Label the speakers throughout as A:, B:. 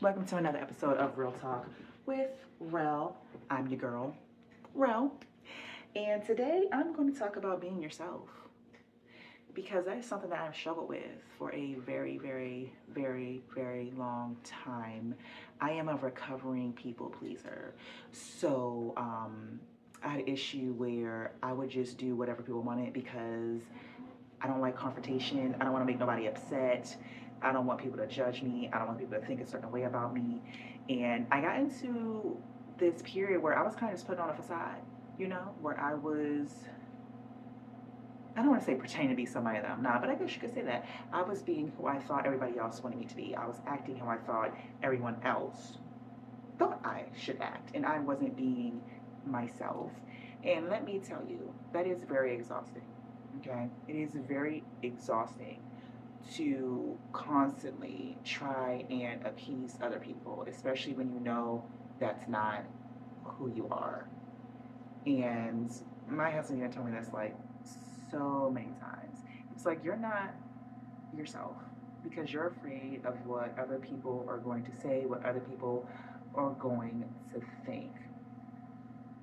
A: Welcome to another episode of Real Talk with Rel. I'm your girl, Rel. And today I'm going to talk about being yourself because that is something that I've struggled with for a very long time. I am a recovering people pleaser. I had an issue where I would just do whatever people wanted because I don't like confrontation. I don't want to make nobody upset. I don't want people to judge me. I don't want people to think a certain way about me. And I got into this period where I was kind of just putting on a facade, where I don't want to say pretending to be somebody that I'm not, but I guess you could say that. I was being who I thought everybody else wanted me to be. I was acting how I thought everyone else thought I should act, and I wasn't being myself. And let me tell you, that is very exhausting. Okay? It is very exhausting to constantly try and appease other people, especially when you know that's not who you are. And my husband even told me this like so many times. It's like you're not yourself because you're afraid of what other people are going to say, what other people are going to think.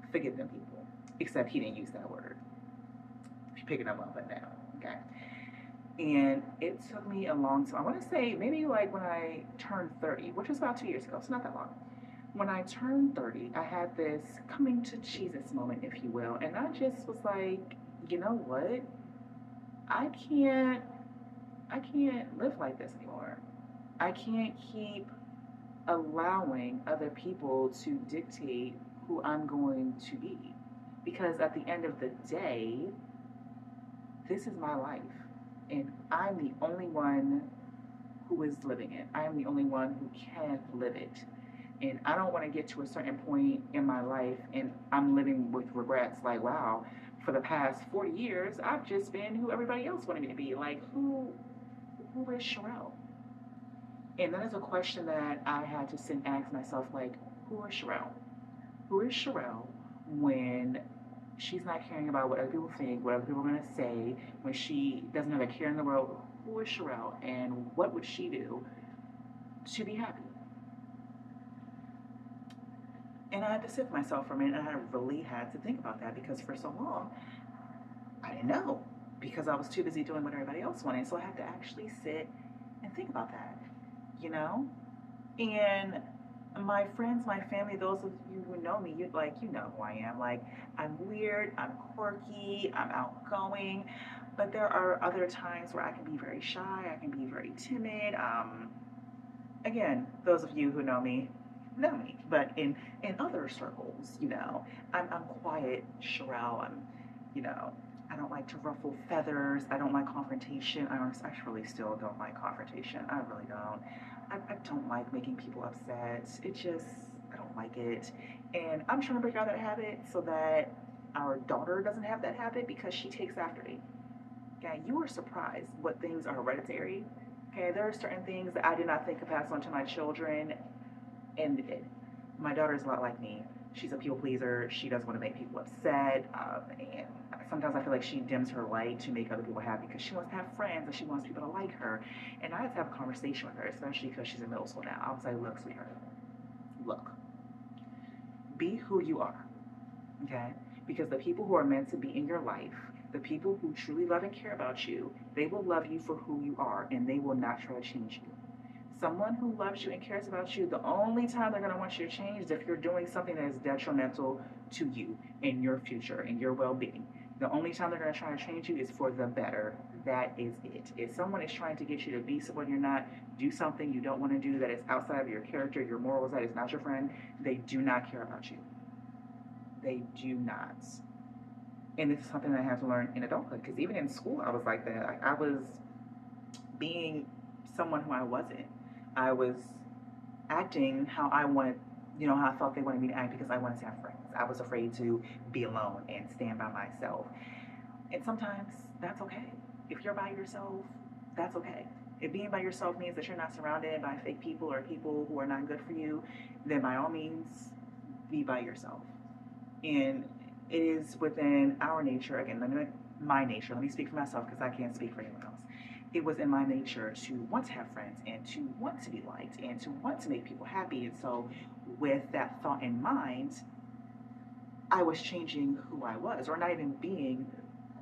A: Forgive them, people. Except he didn't use that word. If you're picking up on it now, okay? And it took me a long time. I want to say maybe like when I turned 30, which was about 2 years ago, so not that long. When I turned 30, I had this coming to Jesus moment, if you will. And I just was like, you know what? I can't I can't live like this anymore. I can't keep allowing other people to dictate who I'm going to be. Because at the end of the day, this is my life. And I'm the only one who is living it. I am the only one who can live it. And I don't want to get to a certain point in my life and I'm living with regrets like, wow, for the past 40 years, I've just been who everybody else wanted me to be. Like, who is Sherelle? And that is a question that I had to sit and ask myself, like, who is Sherelle? Who is Sherelle when she's not caring about what other people think, what other people are going to say, when she doesn't have a care in the world? Who is Sherelle and what would she do to be happy? And I had to sit with myself for a minute and I really had to think about that because for so long, I didn't know because I was too busy doing what everybody else wanted. So I had to actually sit and think about that, you know? And my friends, my family, those of you who know me, you know who I am. Like, I'm weird, I'm quirky, I'm outgoing, but there are other times where I can be very shy, I can be very timid. Again, those of you who know me, but in other circles, I'm quiet, Sherelle. I don't like to ruffle feathers. I don't like confrontation. I really still don't like confrontation. I really don't. I don't like making people upset. I don't like it. And I'm trying to break out of that habit so that our daughter doesn't have that habit because she takes after me. Okay, you are surprised what things are hereditary. Okay, there are certain things that I did not think could pass on to my children, and it did. My daughter is a lot like me. She's a people pleaser. She doesn't want to make people upset, and sometimes I feel like she dims her light to make other people happy because she wants to have friends and she wants people to like her. And I had to have a conversation with her, especially because she's in middle school now. I was like, "Look, sweetheart, look, be who you are, okay? Because the people who are meant to be in your life, the people who truly love and care about you, they will love you for who you are, and they will not try to change you. Someone who loves you and cares about you, the only time they're going to want you to change is if you're doing something that is detrimental to you and your future and your well-being. The only time they're going to try to change you is for the better. That is it. If someone is trying to get you to be someone you're not, do something you don't want to do that is outside of your character, your morals, that is not your friend, they do not care about you. They do not. And this is something that I had to learn in adulthood because even in school, I was like that. Like, I was being someone who I wasn't. I was acting how I wanted, how I thought they wanted me to act because I wanted to have friends. I was afraid to be alone and stand by myself. And sometimes that's okay. If you're by yourself, that's okay. If being by yourself means that you're not surrounded by fake people or people who are not good for you, then by all means, be by yourself. And it is within our nature, again, my nature, let me speak for myself because I can't speak for anyone else. it was in my nature to want to have friends and to want to be liked and to want to make people happy. And so, with that thought in mind, I was changing who I was, or not even being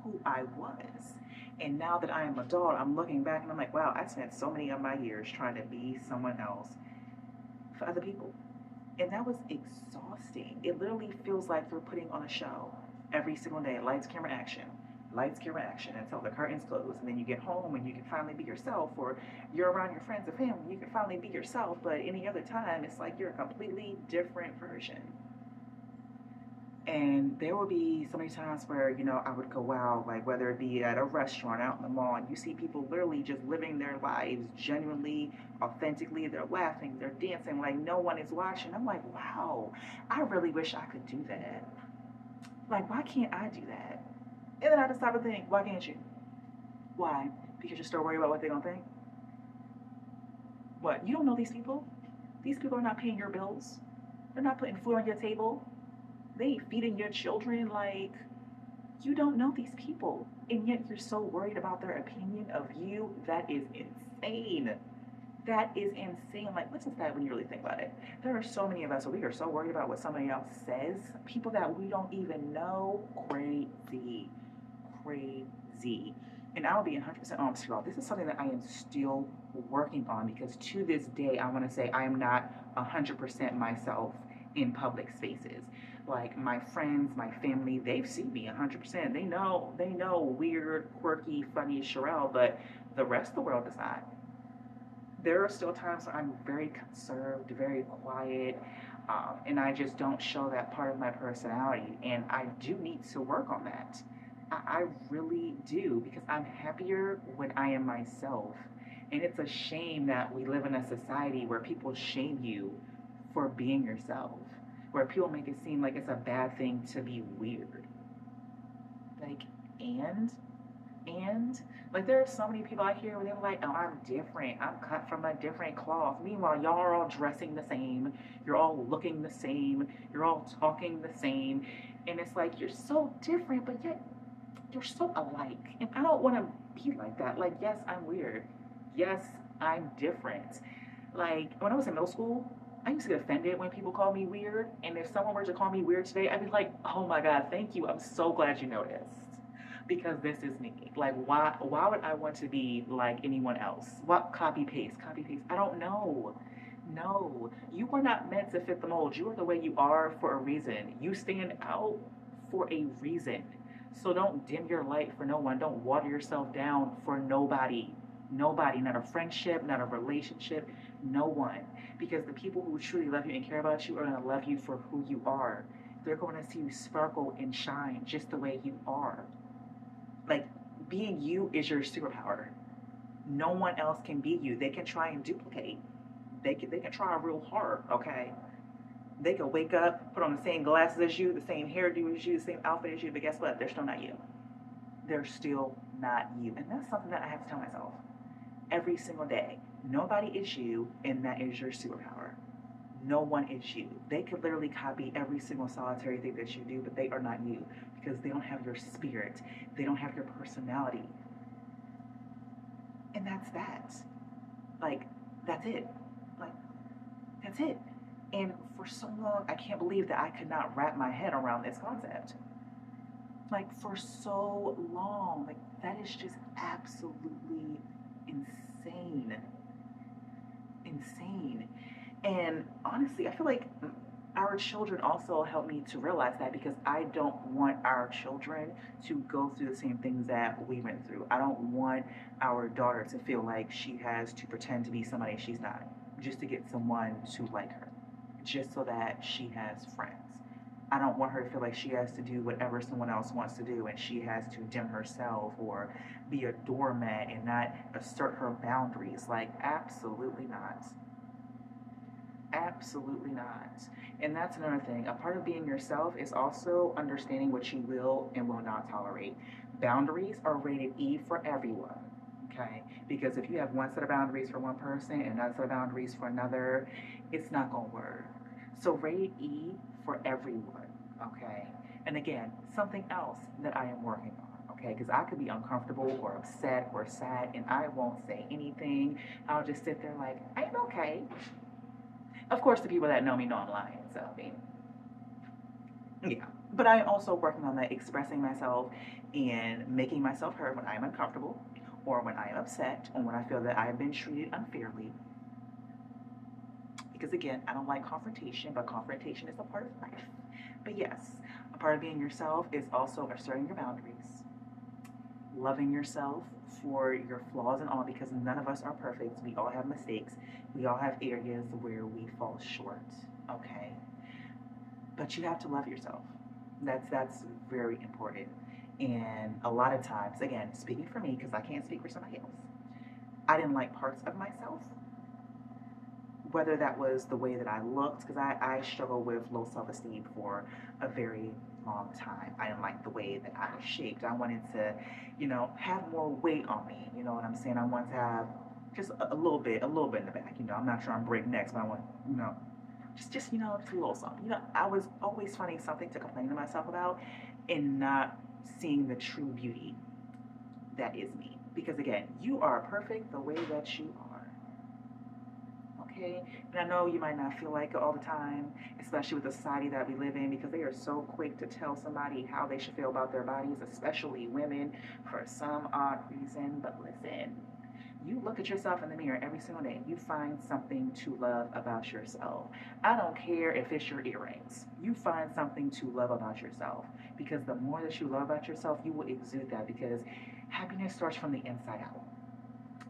A: who I was. And now that I am adult, I'm looking back and I'm like, wow, I spent so many of my years trying to be someone else for other people. And that was exhausting. It literally feels like you're putting on a show every single day. Lights, camera, action until the curtains close. And then you get home and you can finally be yourself, or you're around your friends and family, you can finally be yourself. But any other time, it's like you're a completely different version. And there will be so many times where, I would go out, like whether it be at a restaurant, out in the mall, and you see people literally just living their lives genuinely, authentically. They're laughing, they're dancing, like no one is watching. I'm like, wow, I really wish I could do that. Like, why can't I do that? And then I just stop and think, why can't you? Why? Because you're still worried about what they're going to think? What? You don't know these people? These people are not paying your bills. They're not putting food on your table. They ain't feeding your children. Like, you don't know these people. And yet you're so worried about their opinion of you. That is insane. That is insane. Like, listen to that when you really think about it. There are so many of us where we are so worried about what somebody else says. People that we don't even know. Crazy. Crazy. And I'll be 100% honest with y'all. This is something that I am still working on, because to this day, I want to say I am not 100% myself in public spaces. Like, my friends, my family, they've seen me 100%. They know weird, quirky, funny Sherelle, but the rest of the world does not. There are still times where I'm very conserved, very quiet, and I just don't show that part of my personality. And I do need to work on that. I really do, because I'm happier when I am myself. And it's a shame that we live in a society where people shame you for being yourself, where people make it seem like it's a bad thing to be weird. Like, and and like, there are so many people out here where they're like, oh, I'm different. I'm cut from a different cloth. Meanwhile, y'all are all dressing the same. You're all looking the same. You're all talking the same. And it's like, you're so different, but yet you're so alike. And I don't want to be like that. Like, yes, I'm weird. Yes, I'm different. Like, when I was in middle school, I used to get offended when people call me weird. And if someone were to call me weird today, I'd be like, oh my God, thank you. I'm so glad you noticed. Because this is me. Like, why would I want to be like anyone else? What? Copy paste. I don't know. No, you were not meant to fit the mold. You are the way you are for a reason. You stand out for a reason. So don't dim your light for no one. Don't water yourself down for nobody. Nobody, not a friendship, not a relationship, no one. Because the people who truly love you and care about you are going to love you for who you are. They're going to see you sparkle and shine just the way you are. Like, being you is your superpower. No one else can be you. They can try and duplicate. They can try real hard, okay? They can wake up, put on the same glasses as you, the same hairdo as you, the same outfit as you, but guess what? They're still not you. They're still not you. And that's something that I have to tell myself every single day. Nobody is you, and that is your superpower. No one is you. They could literally copy every single solitary thing that you do, but they are not you, because they don't have your spirit. They don't have your personality. And that's that. Like, that's it. Like, that's it. And for so long, I can't believe that I could not wrap my head around this concept. Like, for so long. Like, that is just absolutely insane. Insane. And honestly, I feel like our children also help me to realize that, because I don't want our children to go through the same things that we went through. I don't want our daughter to feel like she has to pretend to be somebody she's not just to get someone to like her, just so that she has friends. I don't want her to feel like she has to do whatever someone else wants to do and she has to dim herself or be a doormat and not assert her boundaries. Like, absolutely not. Absolutely not. And that's another thing. A part of being yourself is also understanding what you will and will not tolerate. Boundaries are rated E for everyone. Okay? Because if you have one set of boundaries for one person and another set of boundaries for another, it's not going to work. So rate E for everyone. Okay? And again, something else that I am working on. okay? Because I could be uncomfortable or upset or sad and I won't say anything. I'll just sit there like, I'm okay. Of course, the people that know me know I'm lying, so I mean, yeah. But I'm also working on that, expressing myself and making myself heard when I'm uncomfortable or when I am upset or when I feel that I've been treated unfairly. Because again, I don't like confrontation, but confrontation is a part of life. But yes, a part of being yourself is also asserting your boundaries, loving yourself for your flaws and all, because none of us are perfect. We all have mistakes. We all have areas where we fall short. Okay, but you have to love yourself. That's very important. And a lot of times, again, speaking for me because I can't speak for somebody else, I didn't like parts of myself, whether that was the way that I looked, because I struggled with low self esteem for a very long time. I didn't like the way that I was shaped. I wanted to, have more weight on me. You know what I'm saying? I want to have just a little bit in the back. I'm not sure I'm breaknecks, but I want, just a little something. I was always finding something to complain to myself about and not seeing the true beauty that is me. Because again, you are perfect the way that you are. Okay? And I know you might not feel like it all the time, especially with the society that we live in, because they are so quick to tell somebody how they should feel about their bodies, especially women, for some odd reason. But listen, you look at yourself in the mirror every single day. You find something to love about yourself. I don't care if it's your earrings. You find something to love about yourself, because the more that you love about yourself, you will exude that, because happiness starts from the inside out.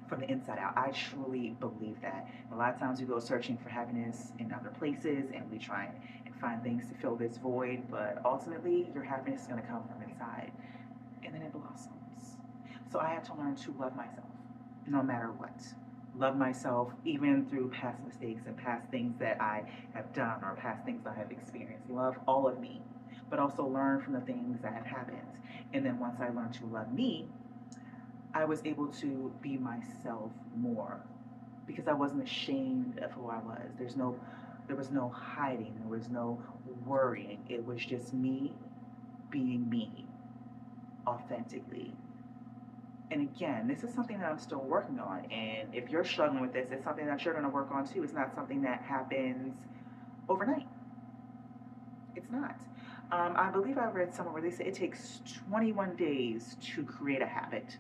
A: From the inside out. I truly believe that. A lot of times we go searching for happiness in other places and we try and find things to fill this void, but ultimately your happiness is going to come from inside and then it blossoms. So I had to learn to love myself no matter what. Love myself even through past mistakes and past things that I have done or past things I have experienced. Love all of me, but also learn from the things that have happened. And then once I learned to love me, I was able to be myself more because I wasn't ashamed of who I was. There was no hiding, there was no worrying. It was just me being me authentically. And again, this is something that I'm still working on. And if you're struggling with this, it's something that you're going to work on too. It's not something that happens overnight. It's not. I believe I read somewhere where they say it takes 21 days to create a habit.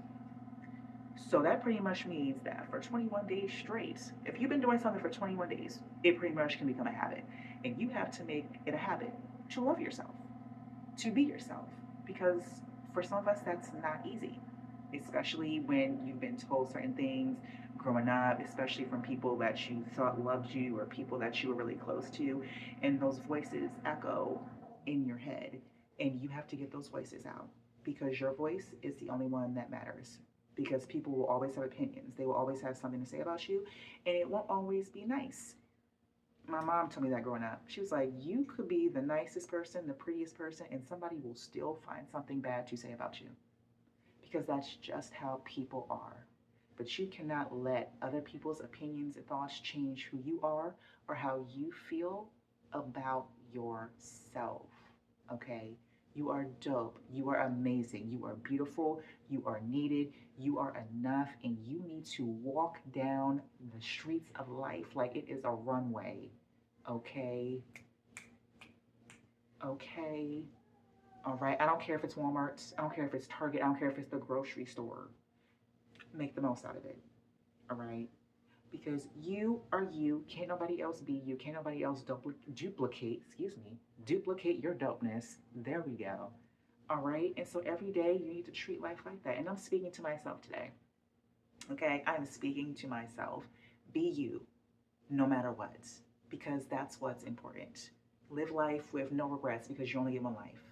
A: So that pretty much means that for 21 days straight, if you've been doing something for 21 days, it pretty much can become a habit. And you have to make it a habit to love yourself, to be yourself. Because for some of us, that's not easy, especially when you've been told certain things growing up, especially from people that you thought loved you or people that you were really close to. And those voices echo in your head. And you have to get those voices out because your voice is the only one that matters, because people will always have opinions. They will always have something to say about you, and it won't always be nice. My mom told me that growing up. She was like, you could be the nicest person, the prettiest person, and somebody will still find something bad to say about you, because that's just how people are. But you cannot let other people's opinions and thoughts change who you are or how you feel about yourself. Okay? You are dope. You are amazing. You are beautiful. You are needed. You are enough. And you need to walk down the streets of life like it is a runway. Okay? Okay? All right? I don't care if it's Walmart. I don't care if it's Target. I don't care if it's the grocery store. Make the most out of it. All right? Because you are you. Can't nobody else be you. Can't nobody else duplicate your dopeness. There we go. All right. And so every day you need to treat life like that. And I'm speaking to myself today. Okay. I'm speaking to myself. Be you no matter what, because that's what's important. Live life with no regrets, because you only get one life.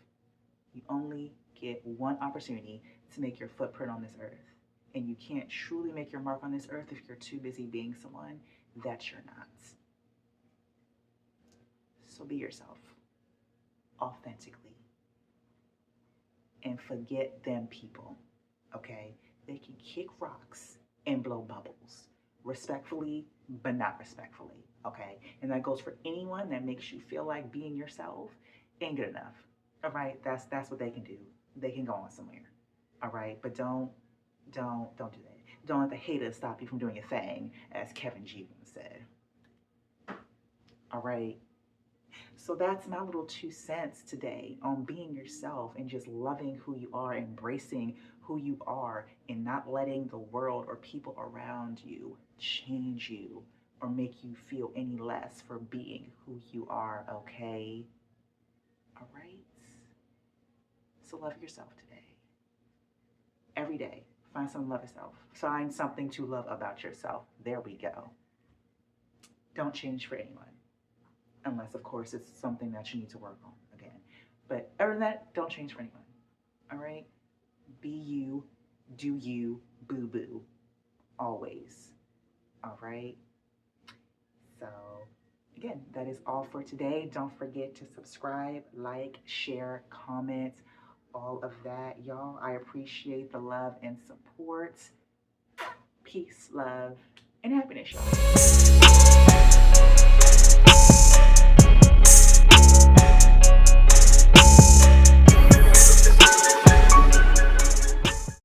A: You only get one opportunity to make your footprint on this earth. And you can't truly make your mark on this earth if you're too busy being someone that you're not. So be yourself authentically and forget them people, okay? They can kick rocks and blow bubbles respectfully, but not respectfully, okay? And that goes for anyone that makes you feel like being yourself ain't good enough, all right? That's what they can do. They can go on somewhere. All right, but don't do that. Don't let the haters stop you from doing your thing, as Kevin G once said. All right. So that's my little 2 cents today on being yourself and just loving who you are, embracing who you are, and not letting the world or people around you change you or make you feel any less for being who you are, okay? All right? So love yourself today. Every day, find something to love yourself. Find something to love about yourself. There we go. Don't change for anyone. Unless, of course, it's something that you need to work on again. But other than that, don't change for anyone. All right? Be you, do you, boo boo, always. All right? So, again, that is all for today. Don't forget to subscribe, like, share, comment, all of that, y'all. I appreciate the love and support. Peace, love, and happiness, y'all.